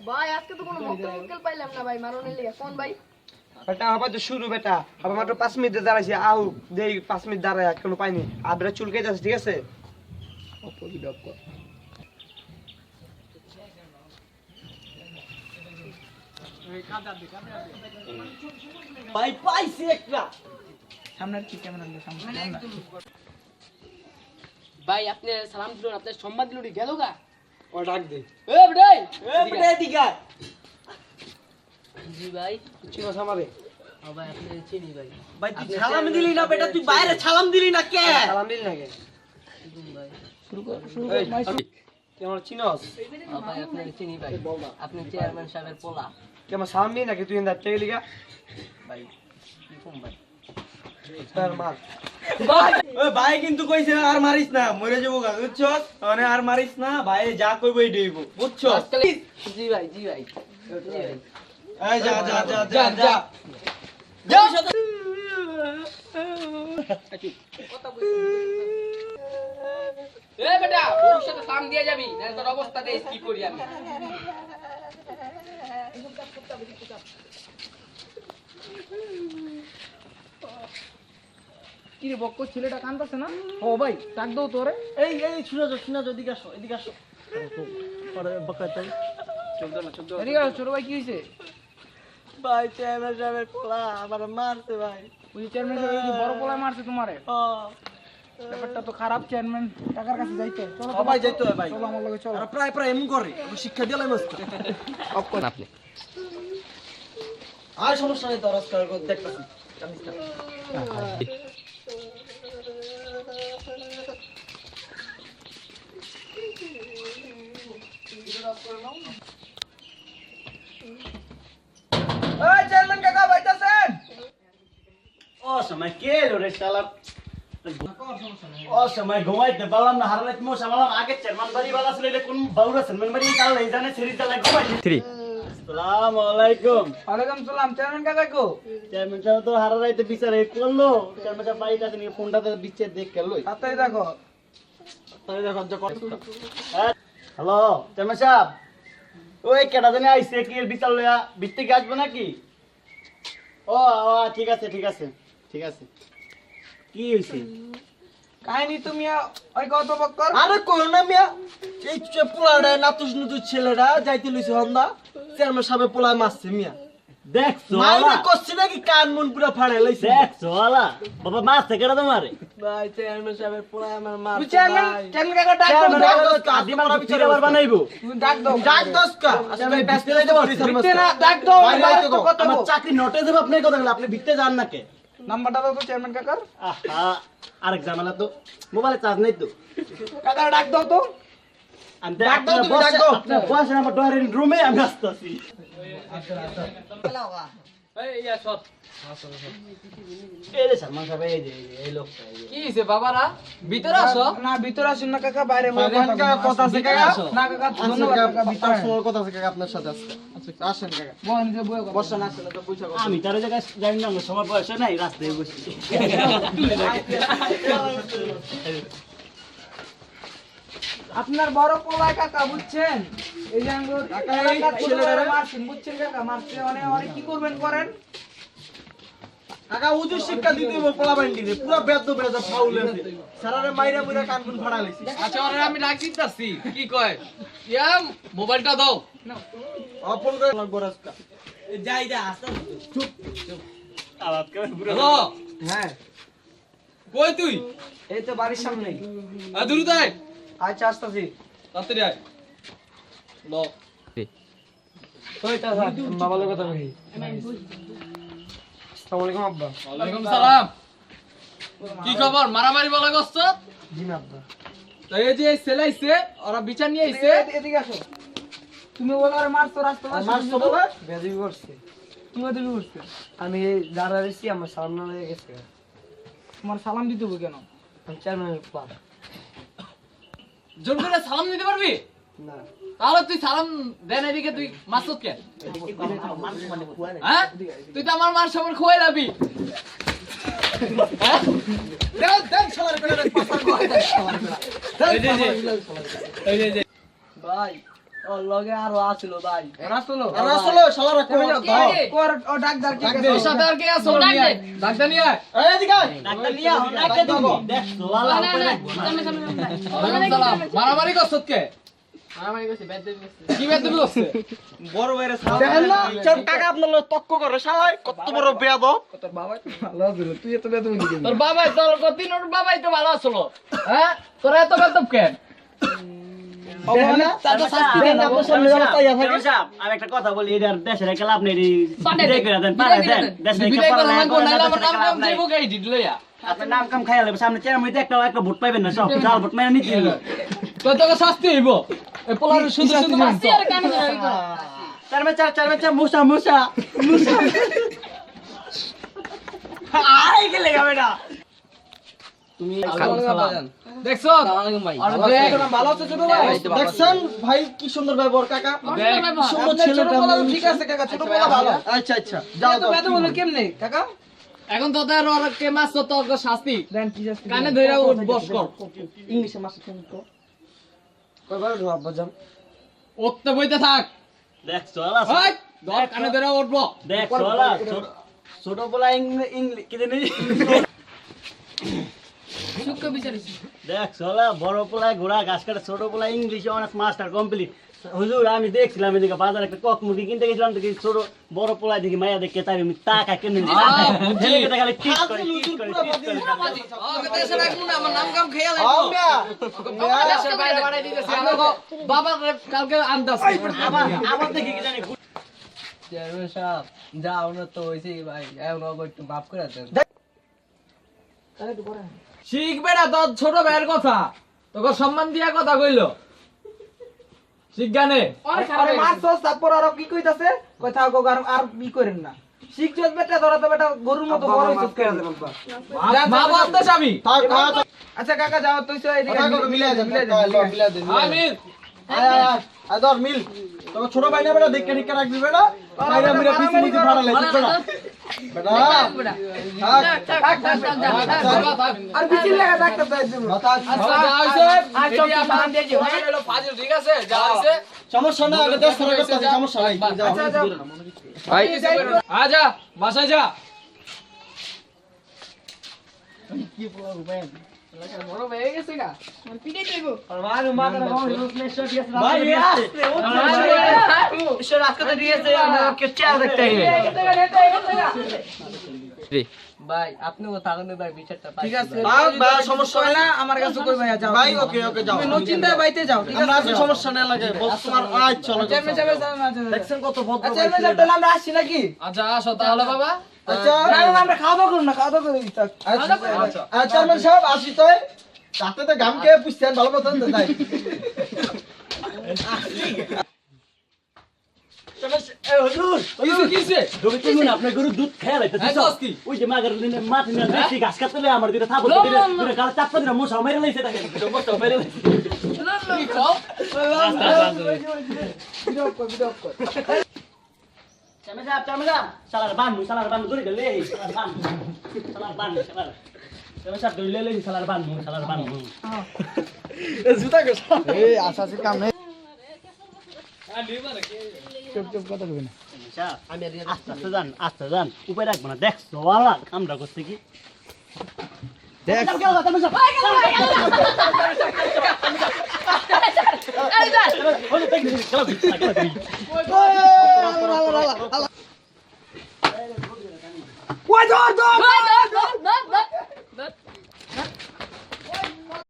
ভাই আজকে তো কোনো মক্কেল পাইলাম না ভাই মারনের লিগা কোন ভাই বেটা আবার তো শুরু বেটা আবার মাত্র 5 মিনিট দাঁড়াইছি আউ দেই 5 মিনিট দাঁড়ায় কোনো পাইনি আবরা চুলকে যাচ্ছে ঠিক আছে ভাই পাইছি একটা সামনের কি ক্যামেরা নিয়ে সামনে ভাই আপনি সালাম দিলেন আপনার সম্মান দিলেন গেল গা ও ডাক দে এ বেটাই বেটা দিগা জি ভাই চিনো সামারে ও ভাই আপনি চিনি ভাই ভাই তুই সালাম দিলি না বেটা তুই বাইরে সালাম দিলি না কে সালাম দিলি না কে ভাই শুরু কর তুই আমার চিনোস ও ভাই আপনি চিনি ভাই আপনি চেয়ারম্যান সাহেবের পোলা তুই আমার সালাম দিলি নাকি তুই এন্ড টেক লিগা ভাই কি কম ভাই স্যার মার ভাই ওই ভাই কিন্তু কইছে আর মারিস না মরে যাবো গা বুঝছস মানে আর মারিস না ভাই যা কইবই দেব বুঝছস জি ভাই জি ভাই এই যা যা যা যা যা যা এ বেটা ভবিষ্যতে সাম দিয়ে যাবি না তোর অবস্থা দেখ কি করি আমি কি রে বক্ক ছেলেটা কাঁদতাছে না ও ভাই ডাক দাও তোরে এই এই শুনা যাও এদিকে আসো পরে বকাতে এদিকে আসো ছোট ভাই কি হইছে ভাই চেয়ারম্যান সাহেবের পোলা আমার মারছে ভাই ওই চেয়ারম্যান সাহেব কি বড় পোলা মারছে তোমারে ব্যাপারটা তো খারাপ চেয়ারম্যান টাকার কাছে যাইতে চলো ভাই যাইতে হয় ভাই চলো আমার লগে চলো আর প্রায় এমন করে শিক্ষা দিলাই মস্ত অফ কোন আপনি আর সমস্যা নেই তো রাস্তার দেখতাছি এই চেয়ারম্যান কাকা বাইতাছেন ও সময় কে রে শালা ও সময় ঘুমাইতে পারলাম না হারালে তুমি সামালাম আগে চেয়ারম্যান বাড়ি वाला ছিল এটা কোন বাউরা চেয়ারম্যান বাড়ি কাল এই জানে সেরিটা লাগে ঘুমাইতে 3 আসসালামু আলাইকুম ওয়ালাইকুম সালাম চেয়ারম্যান কাকা কো চেয়ারম্যান সাহেব তো হারাইতে বিচারে করলো চেয়ারম্যান সাহেব বাড়িতে আছে নিয়ে ফোনটাতে বিচ্ছে দেখ গেল তাড়াতাড়ি দেখো হ্যালো চেয়ারম্যান সাহেব ওই কেডা জানি আইছে কি এর বিচার লয়া বিত্তে কি আসবে নাকি ও ঠিক আছে কি হইছে কাহিনী তুমি ওই কত বক্কর আরে কই না মিয়া এই পোলাটা নাতুস নুতুস ছেলেটা যাইতে লইছে হন্দা চেয়ারম্যান সাহেব পোলা মারছে মিয়া দেখছো মাইরে কষ্ট নাকি কান মন পুরো ফাড়াই লইছে দেখছো ওলা বাবা মাছ থেকে তোমারে ভাই চেয়ারম্যান সাহেব পোলা আমার মার চেয়ারম্যান কাকা ডাক দাও আদি মারা বিচার আবার বানাইবো ডাক দাও কা আসলে ব্যস্ত হয়ে যাবো বিতে না ডাক দাও কত আমার চাকরি নোটে দেব আপনি কথা বলে আপনি ভিতরে যান না কে নাম্বারটা দাও তো চেয়ারম্যান কাকার আহা আরেক ঝামেলা তো মোবাইলে চার্জ নেই তো কাকা ডাক দাও তো আমি ডাক দাও তুমি ডাক দাও আপনার বসেন আমার ডয়ারের রুমে আমি আসতেছি এই ইয়া সর এই রে সালমান সাহেব এই যে এই লোকটা কি হইছে বাবারা ভিতরে আসো না ভিতরে আসুন না কাকা বাইরে কথা আছে কাকা না কাকা ধন্যবাদ কাকা ভিতরে পার্সোনাল কথা আছে কাকা আপনার সাথে আজকে আচ্ছা আসেন কাকা বল নিজে বই বসেন আসলে তো পয়সা আমি তার জায়গায় জানি না আমার সময় বয়স নাই রাস্তায় বসছি আপনার বড় পোলা কাকা বুঝছেন এই যে কাকা ছেলেরা মারছেন বুঝছেন কাকা মারছে অনেক কি করবেন করেন কাকা উজু শিক্ষা দিতে হবে পোলা বান্ডিরে পুরো বেদ বেদ ফাউল আছে সারারে মাইরা মুরা কান কোন ফাড়া লইছে আচ্ছা ওরে আমি ডাক দিতাছি কি কয় ইয়া মোবাইলটা দাও অপন করে লাগবো রাস্তা যাই যা আস্তে আলাপ করে পুরো হ্যালো হ্যাঁ কই তুই এই তো বাড়ির সামনেই আ দ্রুত আয় আচ্ছা আসতাছি তাড়াতাড়ি আয় ল ওই তা বাবা লোক কথা বলি আসসালামু আলাইকুম আব্বা ওয়ালাইকুম সালাম কি খবর মারামারি বলা গস্ত জি না আব্বা এই যে সেলাইছে ওরা বিচার নিয়ে আইছে এদিকে আসো তুমি বলো আরে মারছো রাস্তা মারছো বাবা বেজি করছে তুমি এদিকে বসছো আমি যারা রেছি আমার সামনে হয়ে গেছে তোমার সালাম দিতে হবে কেন আমি চেয়ারম্যানের পোলা জোর করে সালাম দিতে পারবি না তাহলে তুই সালাম দেন এদিকে তুই মাসুদ কে হ্যাঁ তুই তো আমার মার সবার খোয়াই যাবি হ্যাঁ ভাই ওর লগে আরো আছিল ভাই রাসলো আর আসলে শালারা কোন কর ও ডাক্তার কি ডাক কইছে? ওর সাথে আর কে আসলো ডাক নিয়ে দে। ডাক্তার নিয়ে আয়। এই দিকে আয়। ডাক্তার নিয়া হন ডাক্তার দিবি দেখছো আলা না উপরে না রাখবো না। সামনে সামনে ওয়ালাইকুম সালাম। মারামারি করছত কে? মারামারি করছে ব্যাট দিবি কি বেদ করছে? বড় ভাইরে দেখেন না সব টাকা আপনার লগে তক্ক করে শালাই কত বড় বেয়াদব। তোর বাবা তো ভালো আছিল তুই এত বেদম দিবি তোর বাবাই তোর তিনোর বাবাই তো ভালো আসলো। হ্যাঁ? তোর এত বেদব কেন? দেখেন না তাতে শাস্তি দেন না আপনার সামনে যারা তাইয়া থাকে চেয়ারম্যান সাহেব, আমি একটা কথা বলি এটার দেশের একটা লাভ নেই পাঠাই বিদায় করে দেন পাঠাই দেন দেশের একটা বিদায় করা পড়ালেখা লাগবো করেন, নাইলে আমার দেশের নাম একটা লাভ কাম নাই। যাইবো কে ডিট লইয়া। আপনার নাম কাম খাইয়া লাগবে সামনে চেয়ারম্যান একটা ভোট পাইবেন না সব জাল ভোট মেনে নিতে হইলো। তো তোকে শাস্তি হইব। এই পোলার শুধু শুধু শাস্তি আর কানে ধরে কর চেয়ারম্যান সাহেব, মুসা মুসা মুসা আই গেলে গাবে না তুমি দেখছো? আর দেখ ভালো আছে ছোট ভাই দেখছেন ভাই কি সুন্দর ব্যবহার কাকা। সুন্দর ছেলেটা ঠিক আছে কাকা ছোট বলা ভালো আচ্ছা আচ্ছা যাও তো বেদম হলো কেমনে কাকা এখন তোদের ওর কে মাছ তো তোর শাস্তি দেন কি শাস্তি কানে ধইরা উঠ বস কর। ইংলিশে মাসে কেন তো কয়বার জবাব বাজাম উঠতে বইতে থাক। দেখছো আলা ওই ধর কানে ধইরা উঠবো। দেখছো আলা ছোট বলা ইংলিশ কি জানি সুখ বিচারিস দেখছো আলা বড় পোলায় ঘোড়া ঘাস কাটে ছোট পোলায় ইংলিশে অনার্স মাস্টার কমপ্লিট হুজুর আমি দেখছিলাম এদিকে বাজারে একটা কক মুরগি কিনতে গেছিলাম দেখি ছোট বড় পোলায় দেখি মাইয়া দেখে তাই আমি টাকা কিনে দিই খালি টিট করে টিট করে টিট করে ওকে দেশে রাখবো না, আমার নাম কাম খেয়াল দেশের বাইরে বাড়াই দিতেছে বাবা কালকে আন্দাজ আবার দেখি কি জানি চেয়ারম্যান সাহেব যাও না তো হইছে ভাই এখন ওকে একটু মাফ করে দেন শিখবে না তোর ছোট ভাইয়ের কথা, তোকে সম্মান দিয়া কথা কইলো শিখগানে। অনেক খারাপ আরে হয়ে গেছে। মারছস তারপর আর কি কইতাছে কথা কো আর কি করেন না শিখছস বেটা ধরা তো বেটা গরুর মতো বড় হইছস কেন মা বাপ তো স্বামী থাক থাক আচ্ছা কাকা যাও তুই তো এদিকে কথা করে মিলাই দেন মিলাই দেন আমির আয় ধর মিল তোকে ছোট ভাই না বেটা দেখে দেখে রাখবি বেটা মাইরা মিরা পিছি পিছি ফাড়ালে ঠিক বেটা বেটা থাক আর বিচিল লাগা ডাক্তার তাই দিব মাথা আচ্ছা যা হইছে এটি আপনার হলো ফাজিল, ঠিক আছে যা হইছে সমস্যা না আমি দেশ ধরে করতেছি সমস্যা নাই যাও আচ্ছা যাও আজা বাসায় যা। বড় হয়ে গেছে গা পিটাই দেবো মারু মাথা ভাই আসতে ঈশ্বর আজকে তো দিয়েছে কে চেয়ার দেখতে ভাই আপনি ও থাকুন ভাই বিচারটা ঠিক আছে ভাই সমস্যা না আমার কাছে কই ভাই যাও ভাই ওকে ওকে যাও তুমি নচিন্তায় বাইতে যাও ঠিক আমরা আছে আসলে সমস্যা না লাগে বস তোমার আজ চলো চেয়ারম্যান সাহেব দেখছেন কত ভদ্র আচ্ছা চেয়ারম্যান সাহেব তাহলে আমরা আসছি নাকি আচ্ছা আসো তাহলে বাবা। আচ্ছা না না আমরা খাওয়া দাওয়া করুন না খাওয়া দাওয়া করে দিই আচ্ছা চেয়ারম্যান সাহেব আসি তো রাতে তো গামকে পুষতেন ভালো মতন তাই কিছু কিছে তুমি তুমি না আপনার গরু দুধ খেয়ে লাইতে এই দোস্ত কি? ওই যে মাগার দিনে মাটি না দেখি ঘাস কাটলে আমার দিনে থাপড় দিলে দিনে গাল চাপড় দিলে মশা মেরে লাইছে তাকে মশা মেরে লাইছে কি কও? চামড়া সালার বান ধরে গেলে সালার বান চামড়া ধরে লে সালার বান জুতা কে এই আশা আছে কাম নেই আমি আস্তে যান উপায় রাখবো না দেখছো আমরা করছি কি দেখ ওই ধর ধর